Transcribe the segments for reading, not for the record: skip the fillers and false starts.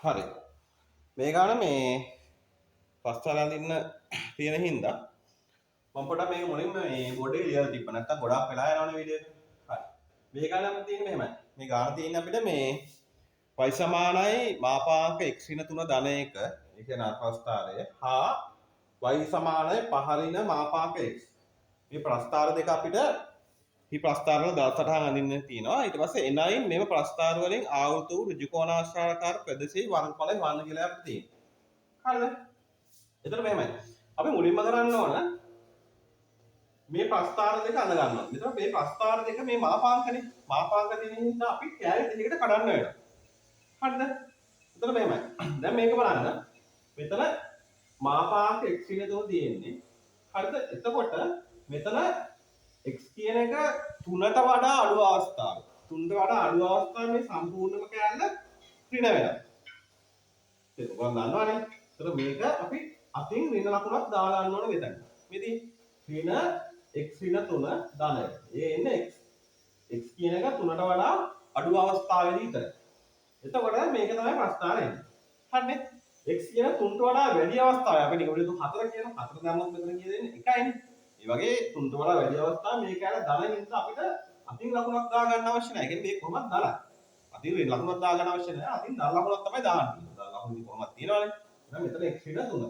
හරි. මේ ගාන මේ පස්තරන් දින්න තියෙන හින්දා මම පොඩ්ඩක් මේක මුලින්ම මේ බෝඩ් එකේ ලියලා තිබ්බා. නැත්තම් ගොඩාක් වෙලා යනවනේ වීඩියෝ එක. හරි. මේ ගානම තියෙන්නේ මෙහෙමයි. මේ ගාන තියෙන්නේ අපිට මේ y සමානයි මාපාංක x ඍණ 3 ධන 1 ඒ කියන්නේ ප්‍රස්ථාරය හා y සමානයි පහරින මාපාංක x. මේ ප්‍රස්ථාර දෙක අපිට මේ ප්‍රස්ථාර වල දල සටහන් අඳින්න තියෙනවා. ඊට පස්සේ එනයින් මේව ප්‍රස්ථාර වලින් ආවෘත වූ ඍජු කෝණාශ්‍රාකාර ප්‍රදේශයේ වර්ගඵලය හොයන්න කියලා අපිට තියෙනවා. හරිද? එතකොට මෙහෙමයි. අපි මුලින්ම කරන්න ඕන මේ ප්‍රස්ථාර දෙක අඳ ගන්නවා. මෙතන මේ ප්‍රස්ථාර දෙක මේ මාපාංකනේ. මාපාංක තියෙන නිසා අපි කැලේ දෙකකට කඩන්න වෙනවා. හරිද? එතකොට මෙහෙමයි. දැන් මේක බලන්න. මෙතන මාපාංක x ඍණ 3 තියෙන්නේ. හරිද? එතකොට මෙතන x කියන එක 3ට වඩා අඩු අවස්ථාවක. 3ට වඩා අඩු අවස්ථාවේ මේ සම්පූර්ණම කැලල ඍණ වෙනවා. ඒක ඔයගොල්ලෝ දන්නවනේ. එතකොට මේක අපි අතින් ඍණ ලකුණක් දාලා ගන්න ඕනේ මෙතන. මෙදී ඍණ x ඍණ 3 ධනය. ඒ එන්නේ x. x කියන එක 3ට වඩා අඩු අවස්ථාවේදී විතරයි. එතකොට මේක තමයි ප්‍රස්ථාරය එන්නේ. හරිනේ? x කියන 3ට වඩා වැඩි අවස්ථාවේ අපි නිකම්ම 4 කියන 4 දැම්මොත් මෙතන කියන්නේ 1යිනේ. ඒ වගේ 3ට වඩා වැඩි අවස්ථාව මේක ඇල ධන නිසා අපිට අතින් ලකුණක් දා ගන්න අවශ්‍ය නැහැ. ඒ කියන්නේ මේ කොහොමද ධන. අතින් ඍණ ලකුණක් දා ගන්න අවශ්‍ය නැහැ. අතින් ධන ලකුණක් තමයි දාන්නේ. ධන ලකුණ ඉතින් කොහොමද තියෙනවනේ. එහෙනම් මෙතන x ඍණ 3.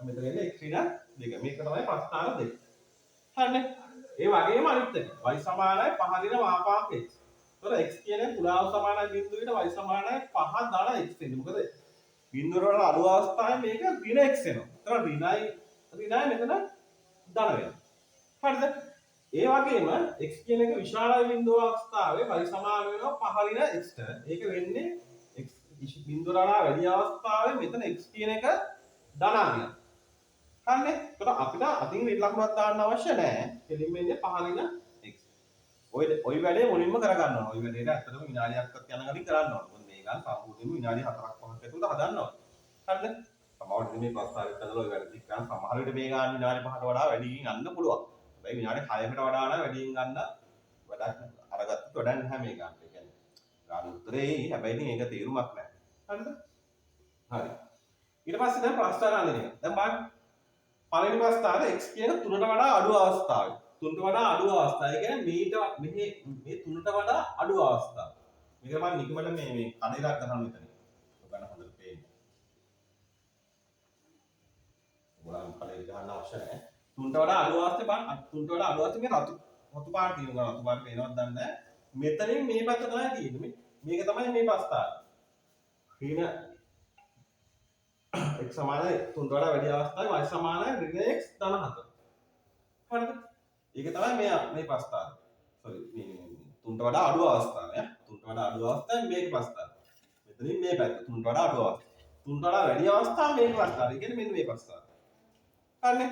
මෙතන එන්නේ x ඍණ 2. මේක තමයි ප්‍රස්ථාර දෙක. හරිනේ? ඒ වගේම අනිත් එක y සමානයි 5 දින මාපාංක x. එතකොට x කියන්නේ පුරාව සමානයි බිඳුවට y සමානයි 5 ධන x වෙන්නේ. මොකද බිඳුවට වඩා අඩු අවස්ථාවේ මේක ඍණ x වෙනවා. එතකොට ඍණයි මෙතන ධන වෙනවා. හරිද? ඒ වගේම x කියන එක විශාල බිඳුව අවස්ථාවේ y සමාන වෙනවා 5 ඍණ x ට. ඒක වෙන්නේ x බිඳුවට වඩා වැඩි අවස්ථාවේ මෙතන x කියන එක ධනාංගයක්. හරිනේ? එතකොට අපිට අතින් ඍණ ලකුණක් දාන්න අවශ්‍ය නැහැ. කෙලින්ම ඉන්නේ 5 ඍණ x. ඔය වැඩේ මුලින්ම කරගන්න ඕන. ඔය වැඩේට ඇත්තටම විනාඩියක්වත් යන ගමන් කරන්න ඕන. මොකද මේ ගාන සම්පූර්ණයෙන්ම විනාඩි 4ක් 5ක් ඇතුළත හදන්න ඕන. හරිද? සමහරවිට මේ ප්‍රස්තාරයට හදලා ඔය වැඩ ටික කරන් සමහර විට මේ ගාන විනාඩි 5කට වඩා වැඩියෙන් යන්න පුළුවන්. හැබැයි විනාඩි 6කට වඩා නම් වැඩියෙන් ගන්න වැඩක් අරගත්තත් වැඩක් නැහැ මේ ගානට. ඒ කියන්නේ ගාන උත්තරේ හැබැයි ඉතින් ඒක තේරුමක් නැහැ. හරිද? හරි. ඊට පස්සේ දැන් ප්‍රස්තාර අඳිනවා. දැන් බලන්න පළවෙනි ප්‍රස්ථාරය x කියන 3ට වඩා අඩු අවස්ථාවයි. 3ට වඩා අඩු අවස්ථාව. ඒ කියන්නේ මේ 3ට වඩා අඩු අවස්ථාව. මේක මම නිකමට මේ කඩේලක් ගන්න විතරයි. ඔබන හොඳට පේන්න. ඔයාලම කඩේ ගන්න අවශ්‍ය නැහැ. 3ට වඩා අඩු අවස්ථාවේ බලන්න 3ට වඩා අඩු අවස්ථාවේ මේ රතු පාට තියෙනවා. රතු පාට පේනවද දන්නේ නැහැ. මෙතනින් මේ පැත්ත තමයි තියෙන්නේ. මේක තමයි මේ ප්‍රස්ථාරය. ඍණ x සමානයි 3ට වඩා වැඩි අවස්ථාවේ y සමානයි ඍණ x ධන 4. හරිද? ඒක තමයි මේ ප්‍රස්ථාරය. සෝරි මේ 3ට වඩා අඩු අවස්ථාව ඈ 3ට වඩා අඩු අවස්ථාවේ මේක ප්‍රස්ථාරය. මෙතනින් මේ පැත්ත 3ට වඩා අඩු අවස්ථාව. 3ට වඩා වැඩි අවස්ථාව මේක ප්‍රස්ථාරය. ඒ කියන්නේ මෙන්න මේ ප්‍රස්ථාරය. හරිනේ?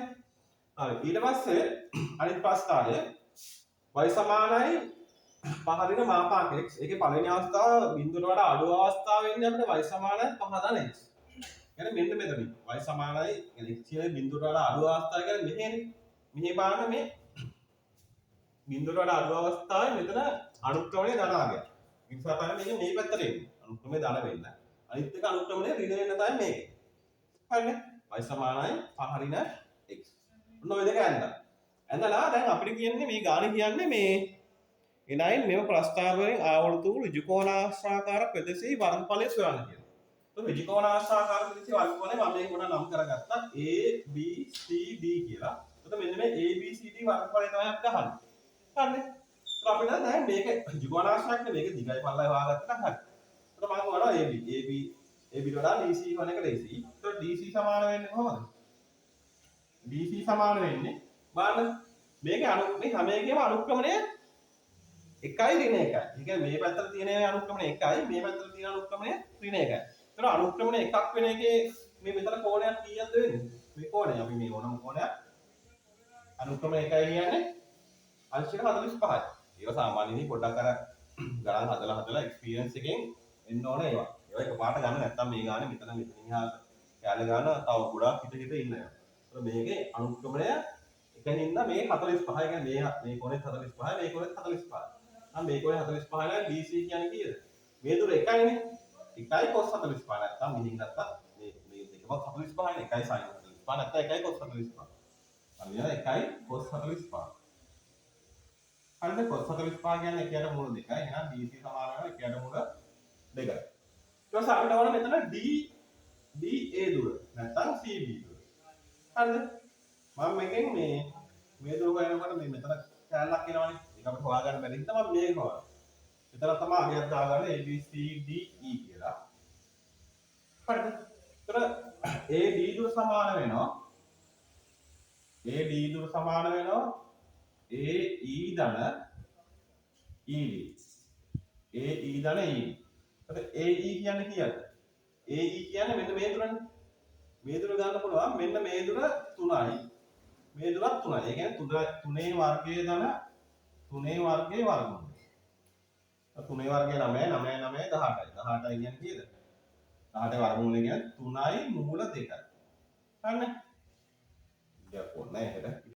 හරි ඊට පස්සේ අනිත් ප්‍රස්ථාරය y සමානයි 5 ඍණ මාපාංක x. ඒකේ පළවෙනි අවස්ථාව බිඳුවට වඩා අඩු අවස්ථාව වෙන්නේ අපිට y සමානයි 5 ධන x. يعني මෙන්න මෙතන y සමානයි يعني x කියන බිඳුවට වඩා අඩු අවස්ථාව කියන්නේ මෙහෙනේ. මෙහි බලන්න මේ බිඳුවට වඩා අඩු අවස්ථාවේ මෙතන අනුක්‍රමණය ධනාංගයක්. ඒ නිසා තමයි මේක මේ පැත්තට එන්නේ. අනුක්‍රමණය ධන වෙන්න. අනිත් එක අනුක්‍රමණය ඍණ වෙන්න තමයි මේක. හරිනේ? y සමානයි 5 ඍණ x. ඔන්න ඔය දෙක ඇඳලා. ඇඳලා දැන් අපිට කියන්නේ මේ ගාන කියන්නේ මේ එනයින් මේව ප්‍රස්ථාර වලින් ආවෘත වූ ඍජු කෝණාශ්‍රාකාර ප්‍රදේශයේ වර්ගඵලය සොයන්න කියලා. ඍජු කෝණාශ්‍රාකාර ප්‍රදේශයේ වර්ගඵලය මම මේක උනා නම් කරගත්තා A B C D කියලා. එතකොට මෙන්න මේ A B C D වර්ගඵලය තමයි අපිට අහන්නේ. හරිනේ? එතකොට අපිට දැන් මේක ඍජු කෝණාශ්‍රාකාරනේ මේක දිගයි පළලයි හොයාගත්තා නම් හරි. එතකොට මම හොයනවා AB AB වඩා DC හොයන එක ලේසි. එතකොට DC සමාන වෙන්නේ කොහොමද? DC සමාන වෙන්නේ බලන්න මේක මේ හැම එකේම අනුක්‍රමණය 1යි ඍණ 1යි. ඒ කියන්නේ මේ පැත්තට තියෙන අනුක්‍රමණය 1යි මේ පැත්තට තියෙන අනුක්‍රමණය ඍණ 1යි. ඒතර අනුක්‍රමණය එකක් වෙන එකේ මේ මෙතන කෝණයක් කීයක්ද වෙන්නේ? මේ කෝණය අපි මේ ඕනම කෝණයක් අනුක්‍රමණය 1යි කියන්නේ අංශක 45යි. ඒක සාමාන්‍යයෙන් පොඩ්ඩක් අර ගණන් හදලා එක්ස්පීරියන්ස් එකෙන් එන්න ඕන ඒවා. ඒවා එකපාරට ගන්න නැත්තම් මේ ගානේ මෙතන ඉහා කැල ගන්න තව ගොඩාක් හිත ඉන්නවා. ඒතර මේකේ අනුක්‍රමණය එකකින් ඉන්න මේ 45 කියන්නේ මේ කෝණෙත් 45යි මේ කෝණෙත් 45යි. මේ කොනේ 45 නම් BC කියන්නේ කීයද? මේ දුර එකයිනේ. එකයි cos 45 නැත්තම් මෙහින් ගත්තා මේ දෙකම 45 නේ එකයි sin 45 නැත්තම් එකයි cos 45 අනිවාර්ය එකයි cos 45 හරිද cos 45 කියන්නේ එකට මූල දෙකයි එහෙනම් BC සමාන වෙනවා එකට මූල දෙකයි ඊට පස්සේ අපිට ඕන මෙතන DA දුර නැත්තම් CB දුර හරිද මම මේකෙන් මේ දුර හොයනකොට මේ මෙතන කැලලක් එනවනේ ඒක අපිට හොයාගන්න බැරි හින්දා මම මේක හොයනවා මෙතන තමයි අගයක් දාගන්න ABCDE කියලා හරිද ඒතර AD දුර සමාන වෙනවා AD දුර සමාන වෙනවා AE ධන ED AE ධන ED ඒතර AE කියන්නේ කීයද AE කියන්නේ මෙන්න මේ දුරනේ මේ දුර ගන්න පුළුවන් මෙන්න මේ දුර 3යි මේ දුරත් 3යි ඒ කියන්නේ 3 වර්ගයේ ධන 3 වර්ගයේ වර්ගමූල 3 වර්ගයේ 9 9 9 18යි 18යි කියන්නේ කීයද 18 වර්ගමූලය කියන්නේ 3යි මූල 2යි හරිනේ ඉතින් ඕනේ නේද